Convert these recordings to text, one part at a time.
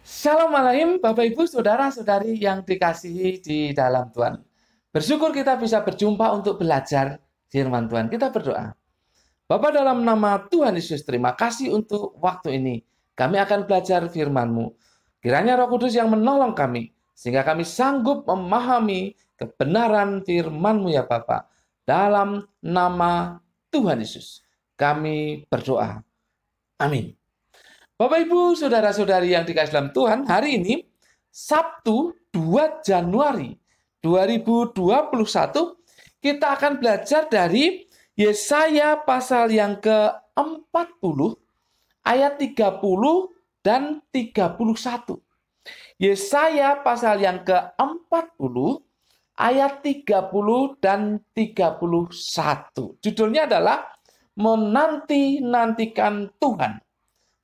Shalom Alaim, Bapak Ibu, Saudara-saudari yang dikasihi di dalam Tuhan. Bersyukur kita bisa berjumpa untuk belajar firman Tuhan. Kita berdoa. Bapa, dalam nama Tuhan Yesus, terima kasih untuk waktu ini. Kami akan belajar firman-Mu. Kiranya Roh Kudus yang menolong kami, sehingga kami sanggup memahami kebenaran firman-Mu ya Bapa. Dalam nama Tuhan Yesus, kami berdoa. Amin. Bapak Ibu, Saudara-saudari yang dikasihi dalam Tuhan, hari ini Sabtu 2 Januari 2021 kita akan belajar dari Yesaya pasal yang ke-40 ayat 30 dan 31. Yesaya pasal yang ke-40 ayat 30 dan 31. Judulnya adalah Menanti-nantikan Tuhan.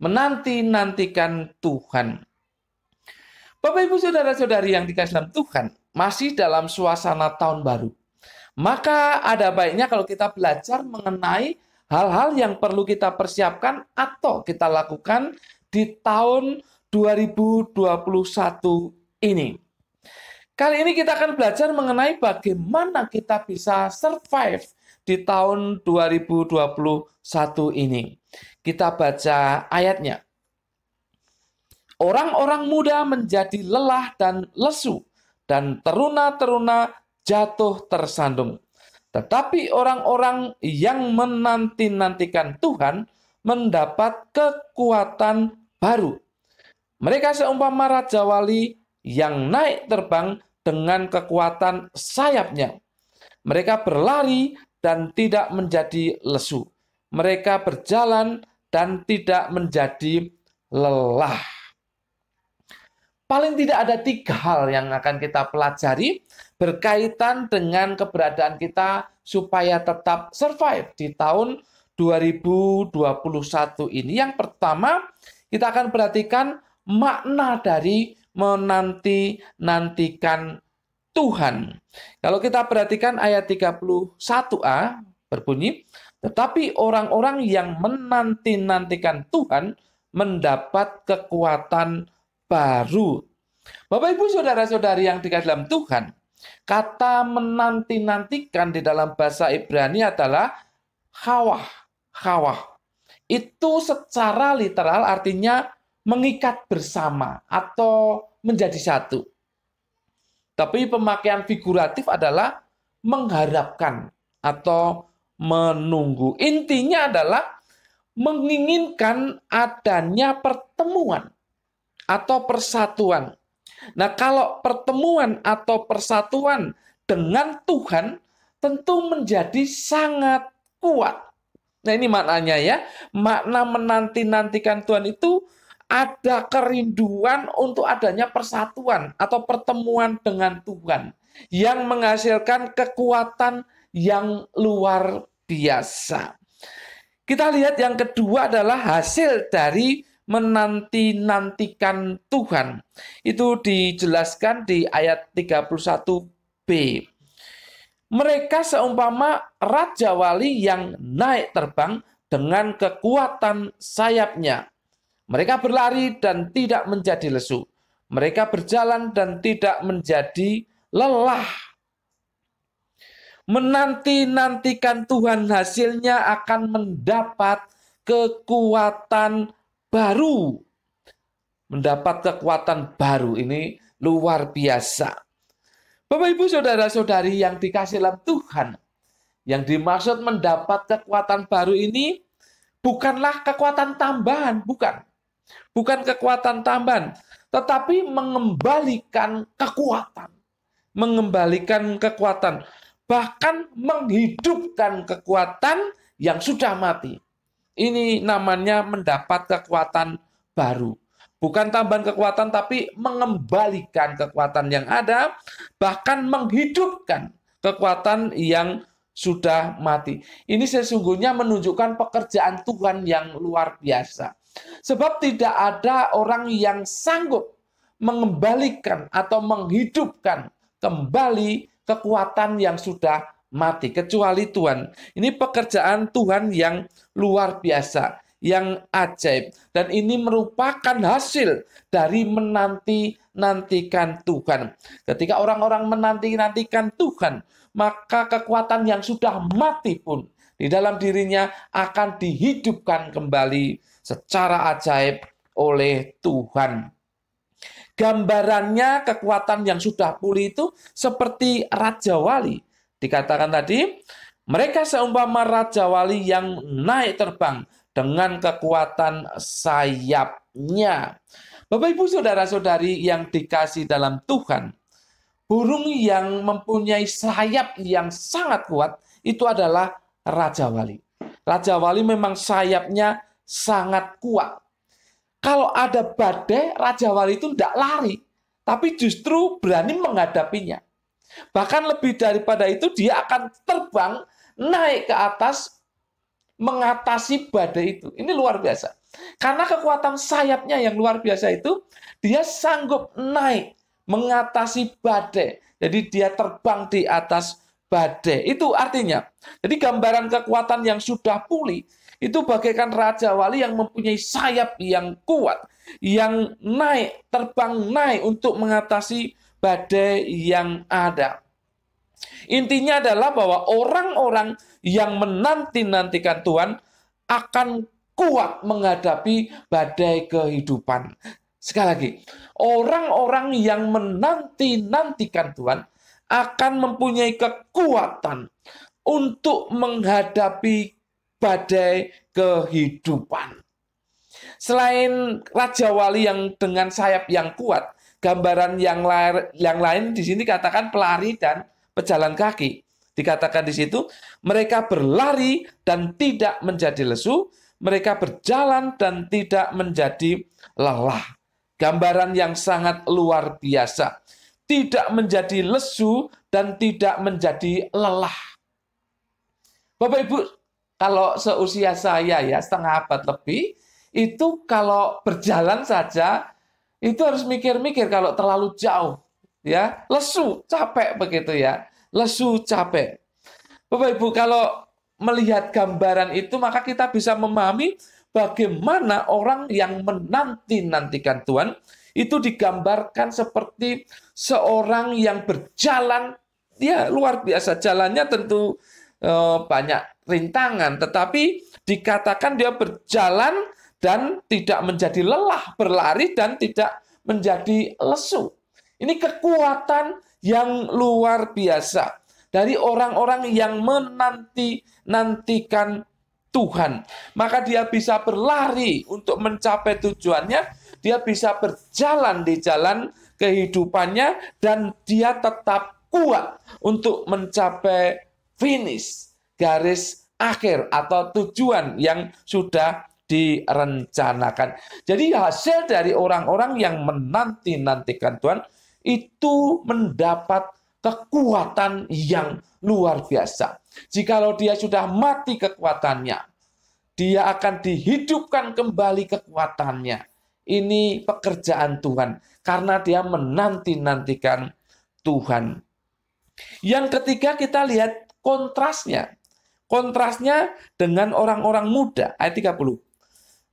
Menanti-nantikan Tuhan. Bapak Ibu Saudara-saudari yang dikasihi dalam Tuhan, masih dalam suasana tahun baru. Maka ada baiknya kalau kita belajar mengenai hal-hal yang perlu kita persiapkan atau kita lakukan di tahun 2021 ini. Kali ini kita akan belajar mengenai bagaimana kita bisa survive di tahun 2021 ini. Kita baca ayatnya. Orang-orang muda menjadi lelah dan lesu, dan teruna-teruna jatuh tersandung. Tetapi orang-orang yang menanti-nantikan Tuhan mendapat kekuatan baru. Mereka seumpama raja wali yang naik terbang dengan kekuatan sayapnya. Mereka berlari dan tidak menjadi lesu. Mereka berjalan dan tidak menjadi lelah. Paling tidak ada 3 hal yang akan kita pelajari berkaitan dengan keberadaan kita supaya tetap survive di tahun 2021 ini. Yang pertama, kita akan perhatikan makna dari menanti-nantikan Tuhan. Kalau kita perhatikan ayat 31a berbunyi, tetapi orang-orang yang menanti-nantikan Tuhan mendapat kekuatan baru. Bapak Ibu Saudara-saudari yang dikasihi dalam Tuhan, kata menanti-nantikan di dalam bahasa Ibrani adalah khawah. Khawah. Itu secara literal artinya mengikat bersama atau menjadi satu. Tapi pemakaian figuratif adalah mengharapkan atau menunggu. Intinya adalah menginginkan adanya pertemuan atau persatuan. Nah, kalau pertemuan atau persatuan dengan Tuhan tentu menjadi sangat kuat. Nah, ini maknanya ya. Makna menanti-nantikan Tuhan itu ada kerinduan untuk adanya persatuan atau pertemuan dengan Tuhan yang menghasilkan kekuatan yang luar biasa. Kita lihat yang kedua adalah hasil dari menanti-nantikan Tuhan. Itu dijelaskan di ayat 31b. Mereka seumpama raja wali yang naik terbang dengan kekuatan sayapnya. Mereka berlari dan tidak menjadi lesu. Mereka berjalan dan tidak menjadi lelah. Menanti-nantikan Tuhan hasilnya akan mendapat kekuatan baru. Mendapat kekuatan baru. Ini luar biasa. Bapak Ibu Saudara-saudari yang dikasihi dalam Tuhan, yang dimaksud mendapat kekuatan baru ini bukanlah kekuatan tambahan, bukan. Bukan kekuatan tambahan, tetapi mengembalikan kekuatan. Mengembalikan kekuatan. Bahkan menghidupkan kekuatan yang sudah mati. Ini namanya mendapat kekuatan baru. Bukan tambahan kekuatan, tapi mengembalikan kekuatan yang ada, bahkan menghidupkan kekuatan yang sudah mati. Ini sesungguhnya menunjukkan pekerjaan Tuhan yang luar biasa. Sebab tidak ada orang yang sanggup mengembalikan atau menghidupkan kembali kekuatan yang sudah mati, kecuali Tuhan. Ini pekerjaan Tuhan yang luar biasa. yang ajaib. Dan ini merupakan hasil dari menanti-nantikan Tuhan. Ketika orang-orang menanti-nantikan Tuhan, maka kekuatan yang sudah mati pun di dalam dirinya akan dihidupkan kembali secara ajaib oleh Tuhan. Gambarannya kekuatan yang sudah pulih itu seperti Raja Wali. Dikatakan tadi, mereka seumpama Raja Wali yang naik terbang dengan kekuatan sayapnya. Bapak, Ibu, saudara-saudari yang dikasih dalam Tuhan, burung yang mempunyai sayap yang sangat kuat itu adalah Raja Wali. Raja Wali memang sayapnya sangat kuat. Kalau ada badai, Raja Wali itu tidak lari, tapi justru berani menghadapinya. Bahkan lebih daripada itu, dia akan terbang naik ke atas mengatasi badai itu. Ini luar biasa. Karena kekuatan sayapnya yang luar biasa itu, dia sanggup naik mengatasi badai. Jadi dia terbang di atas badai. Itu artinya, jadi gambaran kekuatan yang sudah pulih, itu bagaikan Raja Wali yang mempunyai sayap yang kuat, yang naik, terbang naik untuk mengatasi badai yang ada. Intinya adalah bahwa orang-orang yang menanti-nantikan Tuhan akan kuat menghadapi badai kehidupan. Sekali lagi, orang-orang yang menanti-nantikan Tuhan akan mempunyai kekuatan untuk menghadapi badai kehidupan. Selain Raja Wali yang dengan sayap yang kuat, gambaran yang lain di sini katakan pelari dan pejalan kaki. Dikatakan di situ, mereka berlari dan tidak menjadi lesu, mereka berjalan dan tidak menjadi lelah. Gambaran yang sangat luar biasa. Tidak menjadi lesu dan tidak menjadi lelah. Bapak, Ibu, kalau seusia saya ya, setengah abad lebih, itu kalau berjalan saja, itu harus mikir-mikir kalau terlalu jauh. Ya, lesu, capek begitu ya. Lesu, capek. Bapak, Ibu, kalau melihat gambaran itu, maka kita bisa memahami bagaimana orang yang menanti-nantikan Tuhan, itu digambarkan seperti seorang yang berjalan, ya luar biasa, jalannya tentu banyak rintangan, tetapi dikatakan dia berjalan dan tidak menjadi lelah, berlari dan tidak menjadi lesu. Ini kekuatan yang luar biasa dari orang-orang yang menanti-nantikan Tuhan. Maka dia bisa berlari untuk mencapai tujuannya, dia bisa berjalan di jalan kehidupannya, dan dia tetap kuat untuk mencapai finish, garis akhir atau tujuan yang sudah direncanakan. Jadi hasil dari orang-orang yang menanti-nantikan Tuhan itu mendapat kekuatan yang luar biasa. Jikalau dia sudah mati kekuatannya, dia akan dihidupkan kembali kekuatannya. Ini pekerjaan Tuhan karena dia menanti-nantikan Tuhan. Yang ketiga, kita lihat kontrasnya. Kontrasnya dengan orang-orang muda. Ayat 30.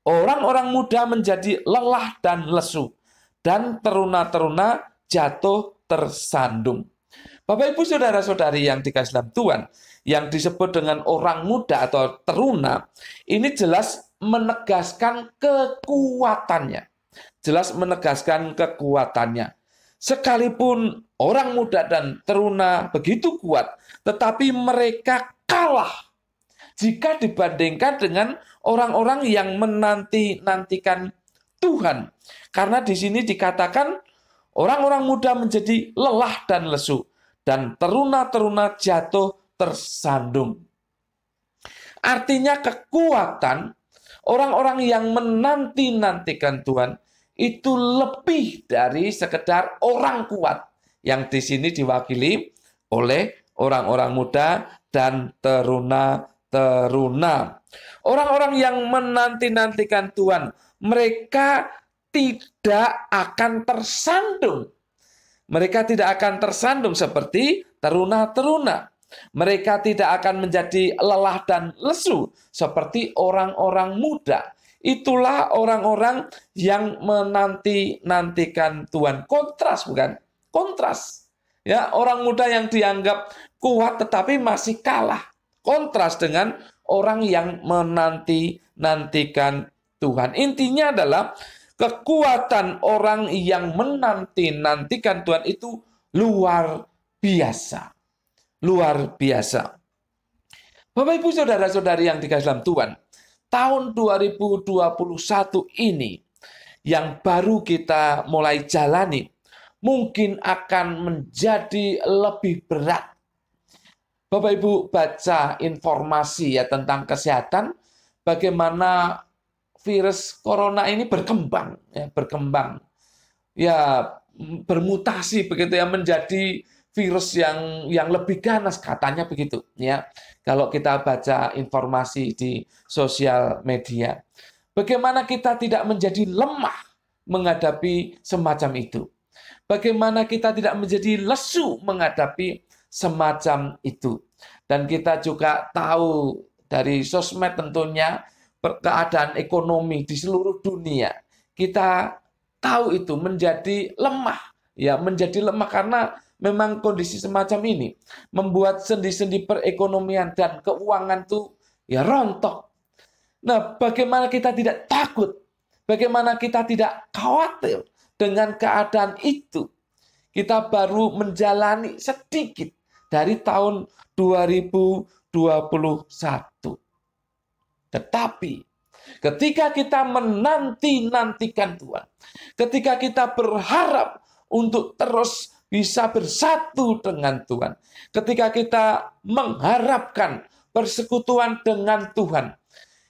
Orang-orang muda menjadi lelah dan lesu, dan teruna-teruna jatuh tersandung. Bapak, Ibu, saudara-saudari yang dikasihi dalam Tuhan, yang disebut dengan orang muda atau teruna, ini jelas menegaskan kekuatannya. Jelas menegaskan kekuatannya. Sekalipun orang muda dan teruna begitu kuat, tetapi mereka kalah jika dibandingkan dengan orang-orang yang menanti-nantikan Tuhan. Karena di sini dikatakan orang-orang muda menjadi lelah dan lesu, dan teruna-teruna jatuh tersandung. Artinya kekuatan orang-orang yang menanti-nantikan Tuhan itu lebih dari sekedar orang kuat, yang di sini diwakili oleh orang-orang muda dan teruna-teruna. Orang-orang yang menanti-nantikan Tuhan, mereka tidak akan tersandung. Mereka tidak akan tersandung seperti teruna-teruna. Mereka tidak akan menjadi lelah dan lesu seperti orang-orang muda. Itulah orang-orang yang menanti-nantikan Tuhan. Kontras, bukan? Kontras. Ya, orang muda yang dianggap kuat tetapi masih kalah. Kontras dengan orang yang menanti-nantikan Tuhan. Intinya adalah kekuatan orang yang menanti-nantikan Tuhan itu luar biasa. Luar biasa. Bapak, Ibu, Saudara-saudari yang dikasihi dalam Tuhan, tahun 2021 ini yang baru kita mulai jalani, mungkin akan menjadi lebih berat. Bapak Ibu baca informasi ya tentang kesehatan, bagaimana virus corona ini berkembang, bermutasi begitu ya, menjadi virus yang lebih ganas, katanya begitu ya. Kalau kita baca informasi di sosial media, bagaimana kita tidak menjadi lemah menghadapi semacam itu. Bagaimana kita tidak menjadi lesu menghadapi semacam itu. Dan kita juga tahu dari sosmed tentunya keadaan ekonomi di seluruh dunia. Kita tahu itu menjadi lemah, ya, menjadi lemah karena memang kondisi semacam ini membuat sendi-sendi perekonomian dan keuangan itu ya rontok. Nah, bagaimana kita tidak takut? Bagaimana kita tidak khawatir dengan keadaan itu? Kita baru menjalani sedikit dari tahun 2021. Tetapi ketika kita menanti-nantikan Tuhan, ketika kita berharap untuk terus bisa bersatu dengan Tuhan, ketika kita mengharapkan persekutuan dengan Tuhan,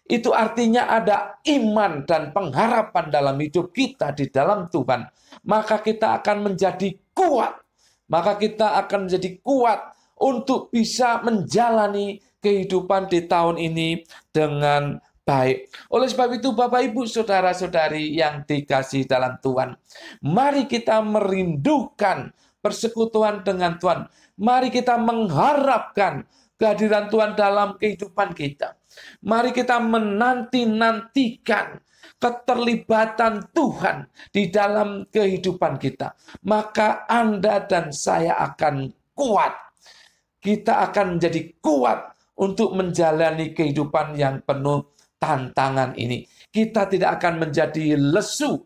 itu artinya ada iman dan pengharapan dalam hidup kita di dalam Tuhan. Maka kita akan menjadi kuat. Maka kita akan menjadi kuat untuk bisa menjalani kehidupan di tahun ini dengan baik. Oleh sebab itu, Bapak, Ibu, Saudara-saudari yang dikasihi dalam Tuhan, mari kita merindukan persekutuan dengan Tuhan. Mari kita mengharapkan kehadiran Tuhan dalam kehidupan kita. Mari kita menanti-nantikan keterlibatan Tuhan di dalam kehidupan kita. Maka Anda dan saya akan kuat. Kita akan menjadi kuat untuk menjalani kehidupan yang penuh tantangan ini. Kita tidak akan menjadi lesu,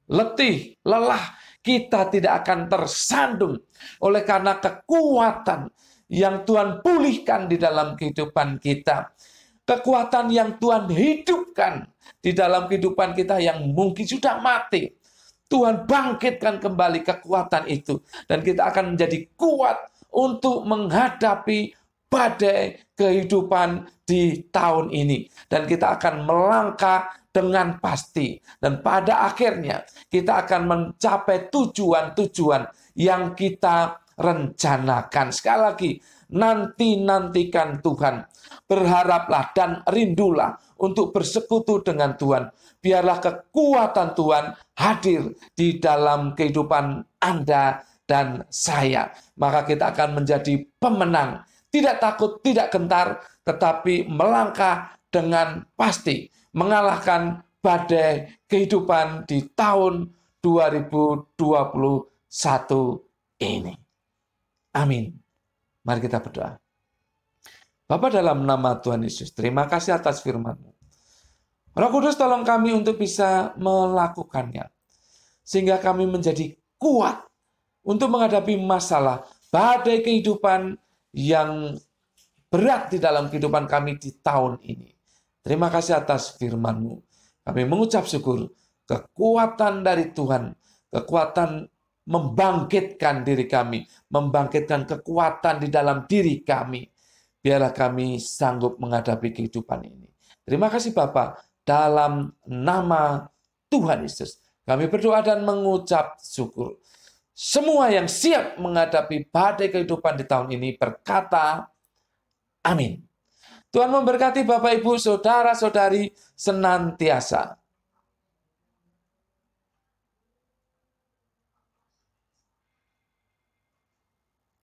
letih, lelah. Kita tidak akan tersandung oleh karena kekuatan yang Tuhan pulihkan di dalam kehidupan kita. Kekuatan yang Tuhan hidupkan di dalam kehidupan kita yang mungkin sudah mati. Tuhan bangkitkan kembali kekuatan itu. Dan kita akan menjadi kuat untuk menghadapi badai kehidupan di tahun ini. Dan kita akan melangkah dengan pasti. Dan pada akhirnya kita akan mencapai tujuan-tujuan yang kita rencanakan. Sekali lagi, nantikan Tuhan. Berharaplah dan rindulah untuk bersekutu dengan Tuhan. Biarlah kekuatan Tuhan hadir di dalam kehidupan Anda dan saya. Maka kita akan menjadi pemenang. Tidak takut, tidak gentar, tetapi melangkah dengan pasti. Mengalahkan badai kehidupan di tahun 2021 ini. Amin. Mari kita berdoa. Bapa, dalam nama Tuhan Yesus, terima kasih atas firman-Mu. Roh Kudus, tolong kami untuk bisa melakukannya. Sehingga kami menjadi kuat untuk menghadapi masalah, badai kehidupan yang berat di dalam kehidupan kami di tahun ini. Terima kasih atas firman-Mu. Kami mengucap syukur, kekuatan dari Tuhan, kekuatan membangkitkan diri kami, membangkitkan kekuatan di dalam diri kami. Biarlah kami sanggup menghadapi kehidupan ini. Terima kasih Bapa, dalam nama Tuhan Yesus. Kami berdoa dan mengucap syukur. Semua yang siap menghadapi badai kehidupan di tahun ini berkata, amin. Tuhan memberkati Bapak, Ibu, Saudara-saudari senantiasa.